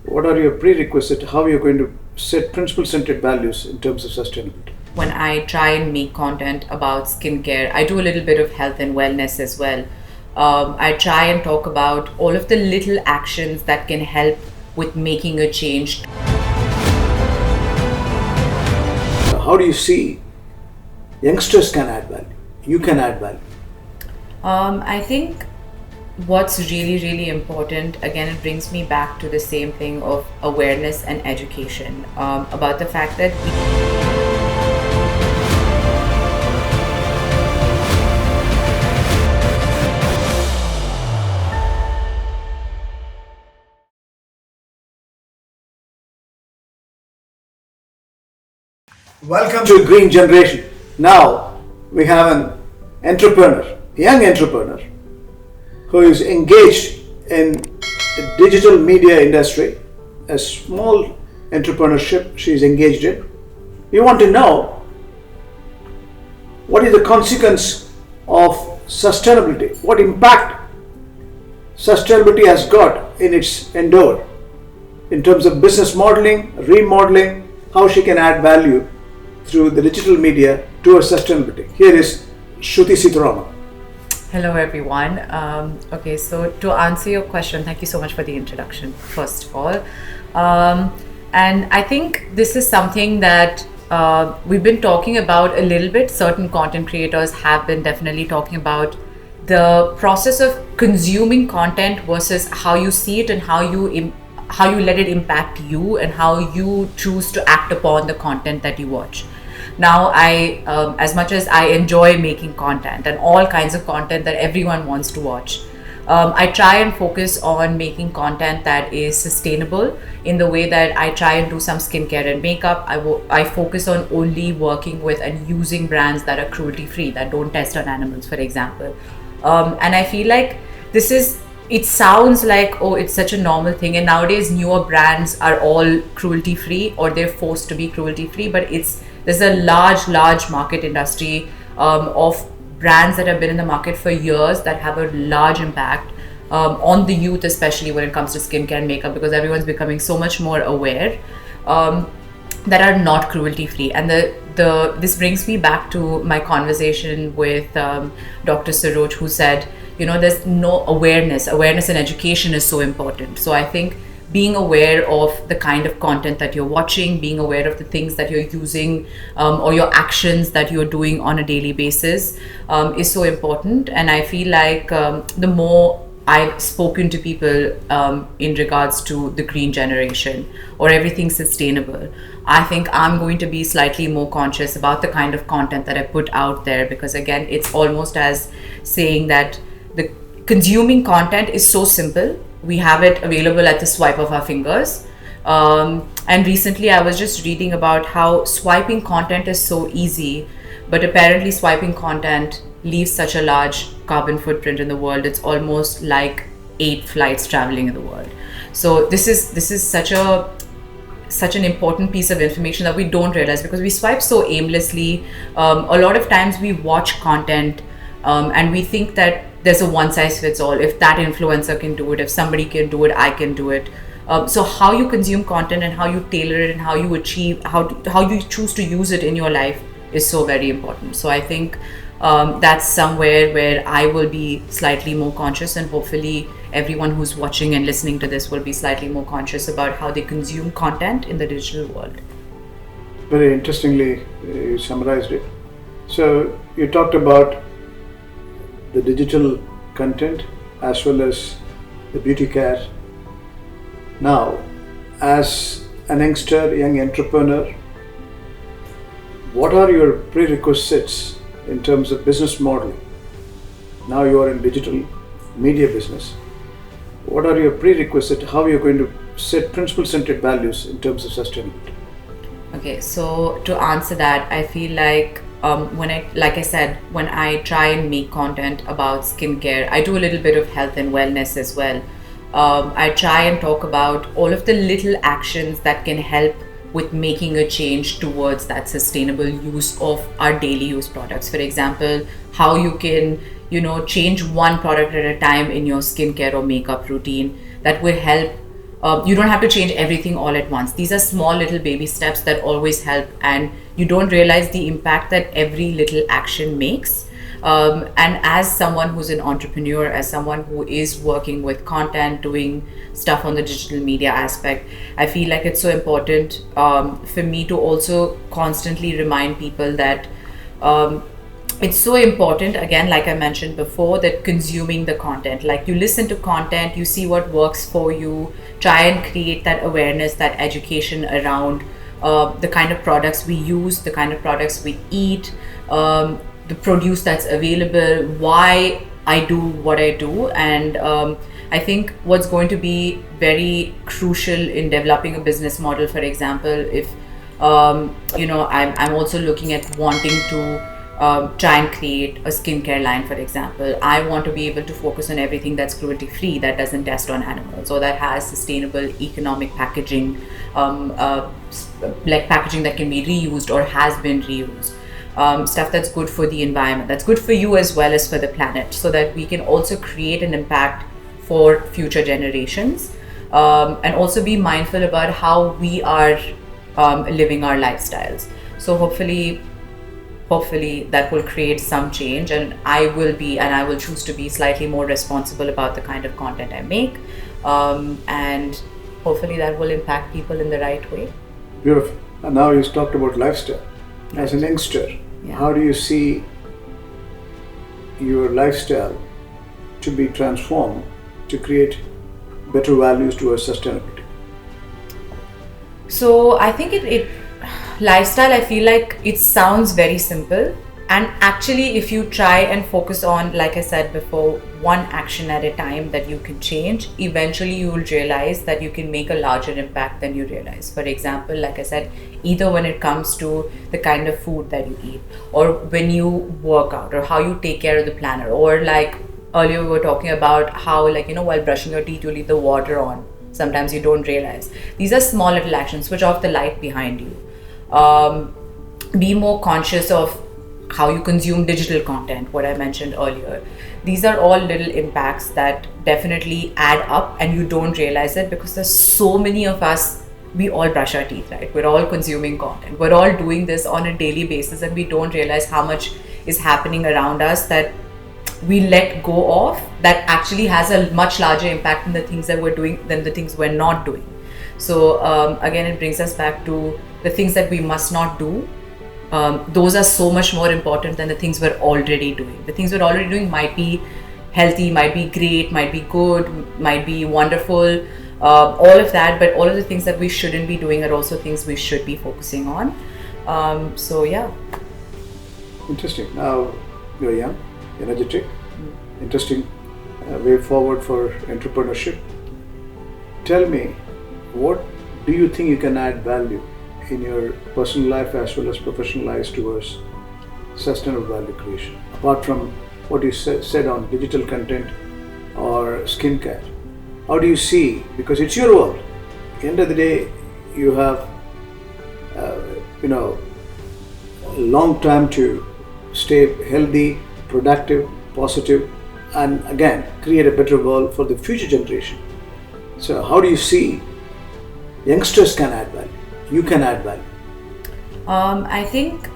What are your prerequisites? How are you going to set principle-centered values in terms of sustainability? When I try and make content about skincare, I do a little bit of health and wellness as well. I try and talk about all of the little actions that can help with making a change. How do you see youngsters can add value? You can add value. I think what's really, really important, again, it brings me back to the same thing of awareness and education about the fact that Welcome to Green Generation. Now we have an entrepreneur, young entrepreneur, who is engaged in the digital media industry, a small entrepreneurship she is engaged in. We want to know what is the consequence of sustainability, what impact sustainability has got in its endeavor in terms of business modeling, remodeling, how she can add value through the digital media towards sustainability. Here is Shruti Seetharaman. Hello, everyone. Okay, so to answer your question, thank you so much for the introduction, first of all. And I think this is something that we've been talking about a little bit. Certain content creators have been definitely talking about the process of consuming content versus how you see it and how you let it impact you and how you choose to act upon the content that you watch. Now, as much as I enjoy making content and all kinds of content that everyone wants to watch, I try and focus on making content that is sustainable in the way that I try and do some skincare and makeup. I focus on only working with and using brands that are cruelty-free, that don't test on animals, for example. And I feel like it sounds like, oh, it's such a normal thing. And nowadays, newer brands are all cruelty free or they're forced to be cruelty free. But there's a large market industry of brands that have been in the market for years that have a large impact on the youth, especially when it comes to skincare and makeup, because everyone's becoming so much more aware that are not cruelty free. And this brings me back to my conversation with Dr. Saroj, who said, there's no awareness and education is so important. So I think being aware of the kind of content that you're watching, being aware of the things that you're using or your actions that you're doing on a daily basis is so important. And I feel like the more I've spoken to people in regards to the green generation or everything sustainable, I think I'm going to be slightly more conscious about the kind of content that I put out there, because again, it's almost as saying that the consuming content is so simple. We have it available at the swipe of our fingers. And recently I was just reading about how swiping content is so easy, but apparently swiping content leaves such a large carbon footprint in the world. It's almost like 8 flights traveling in the world. So this is such an important piece of information that we don't realize because we swipe so aimlessly. A lot of times we watch content and we think that there's a one size fits all. If that influencer can do it, if somebody can do it, I can do it. So how you consume content and how you tailor it and how you achieve, how you choose to use it in your life is so very important. So I think that's somewhere where I will be slightly more conscious, and hopefully everyone who's watching and listening to this will be slightly more conscious about how they consume content in the digital world. Very interestingly, you summarized it. So you talked about the digital content as well as the beauty care. Now, as an youngster, young entrepreneur, what are your prerequisites in terms of business modeling? Now you are in digital media business. What are your prerequisites? How are you going to set principle-centered values in terms of sustainability? Okay, so to answer that, I feel like when I try and make content about skincare, I do a little bit of health and wellness as well. I try and talk about all of the little actions that can help with making a change towards that sustainable use of our daily use products. For example, how you can, change one product at a time in your skincare or makeup routine that will help you don't have to change everything all at once. These are small little baby steps that always help, and you don't realize the impact that every little action makes. And as someone who's an entrepreneur, as someone who is working with content, doing stuff on the digital media aspect, I feel like it's so important for me to also constantly remind people that it's so important, again, like I mentioned before, that consuming the content, like you listen to content, you see what works for you, try and create that awareness, that education around the kind of products we use, the kind of products we eat, the produce that's available, why I do what I do. And I think what's going to be very crucial in developing a business model, for example, if I'm also looking at wanting to try and create a skincare line, for example. I want to be able to focus on everything that's cruelty-free, that doesn't test on animals, or that has sustainable economic packaging, like packaging that can be reused or has been reused. Stuff that's good for the environment, that's good for you as well as for the planet, so that we can also create an impact for future generations, and also be mindful about how we are living our lifestyles. So hopefully that will create some change, and I will choose to be slightly more responsible about the kind of content I make, and hopefully that will impact people in the right way. Beautiful. And now you talked about lifestyle. As an youngster, how do you see your lifestyle to be transformed to create better values towards sustainability? So I think lifestyle, I feel like it sounds very simple, and actually if you try and focus on, like I said before, one action at a time that you can change, eventually you will realize that you can make a larger impact than you realize. For example, like I said, either when it comes to the kind of food that you eat, or when you work out, or how you take care of the planet, or like earlier we were talking about how, like, while brushing your teeth you leave the water on. Sometimes you don't realize. These are small little actions. Switch off the light behind you. Be more conscious of how you consume digital content, what I mentioned earlier. These are all little impacts that definitely add up, and you don't realize it because there's so many of us. We all brush our teeth, right? We're all consuming content. We're all doing this on a daily basis, and we don't realize how much is happening around us that we let go of, that actually has a much larger impact than the things that we're doing than the things we're not doing. So again, it brings us back to the things that we must not do. Those are so much more important than the things we're already doing. The things we're already doing might be healthy, might be great, might be good, might be wonderful, all of that, but all of the things that we shouldn't be doing are also things we should be focusing on. So yeah. Interesting. Now you're young, energetic, interesting way forward for entrepreneurship. Tell me, what do you think you can add value in your personal life as well as professional life towards sustainable value creation, apart from what you said on digital content or skincare? How do you see, because it's your world, at the end of the day you have a long time to stay healthy, productive, positive, and again create a better world for the future generation. So how do you see youngsters can add value? You can add value. I think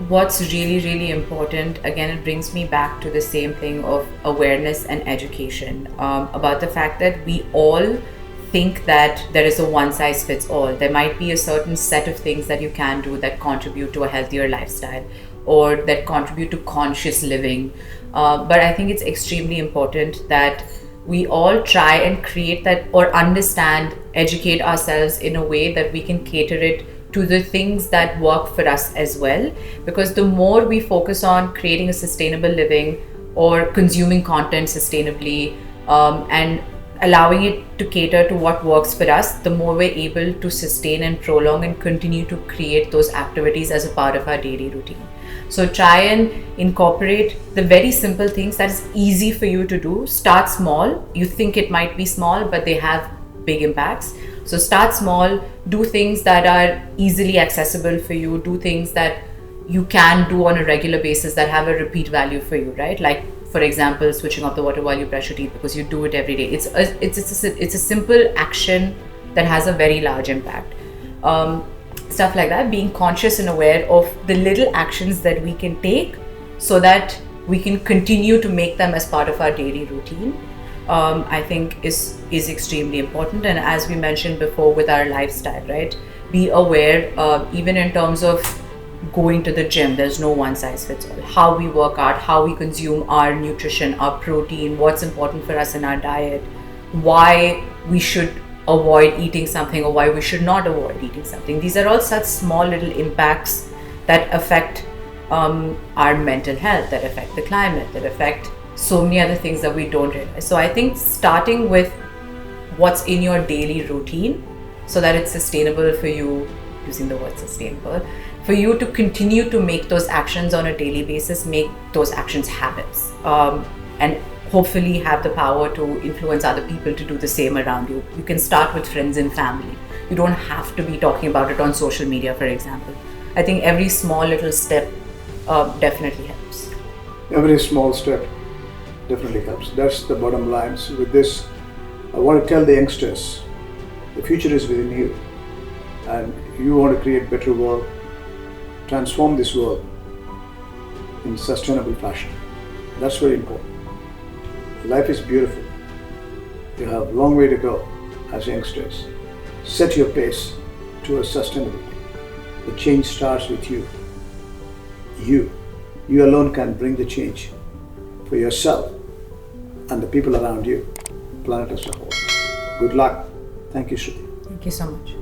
what's really, really important, again, it brings me back to the same thing of awareness and education, about the fact that we all think that there is a one size fits all. There might be a certain set of things that you can do that contribute to a healthier lifestyle or that contribute to conscious living. But I think it's extremely important that we all try and create that, or understand, educate ourselves in a way that we can cater it to the things that work for us as well. Because the more we focus on creating a sustainable living or consuming content sustainably, and allowing it to cater to what works for us, the more we're able to sustain and prolong and continue to create those activities as a part of our daily routine. So try and incorporate the very simple things that is easy for you to do. Start small. You think it might be small, but they have big impacts. So start small, do things that are easily accessible for you, do things that you can do on a regular basis that have a repeat value for you, right? Like, for example, switching off the water while you brush your teeth because you do it every day. It's a simple action that has a very large impact. Stuff like that, being conscious and aware of the little actions that we can take so that we can continue to make them as part of our daily routine, I think is extremely important. And as we mentioned before with our lifestyle, right? Be aware, even in terms of going to the gym, there's no one size fits all. How we work out, how we consume our nutrition, our protein, what's important for us in our diet, why we should avoid eating something or why we should not avoid eating something. These are all such small little impacts that affect our mental health, that affect the climate, that affect so many other things that we don't realize. So I think starting with what's in your daily routine so that it's sustainable for you, using the word sustainable, for you to continue to make those actions on a daily basis, make those actions habits, and hopefully have the power to influence other people to do the same around you. You can start with friends and family. You don't have to be talking about it on social media, for example. I think every small little step definitely helps. Every small step definitely helps. That's the bottom line. So with this, I want to tell the youngsters, the future is within you, and you want to create a better world, transform this world in sustainable fashion. That's very important. Life is beautiful. You have a long way to go as youngsters. Set your pace towards sustainability. The change starts with you. You alone can bring the change for yourself and the people around you, planet as a whole. Good luck. Thank you, Shruti. Thank you so much.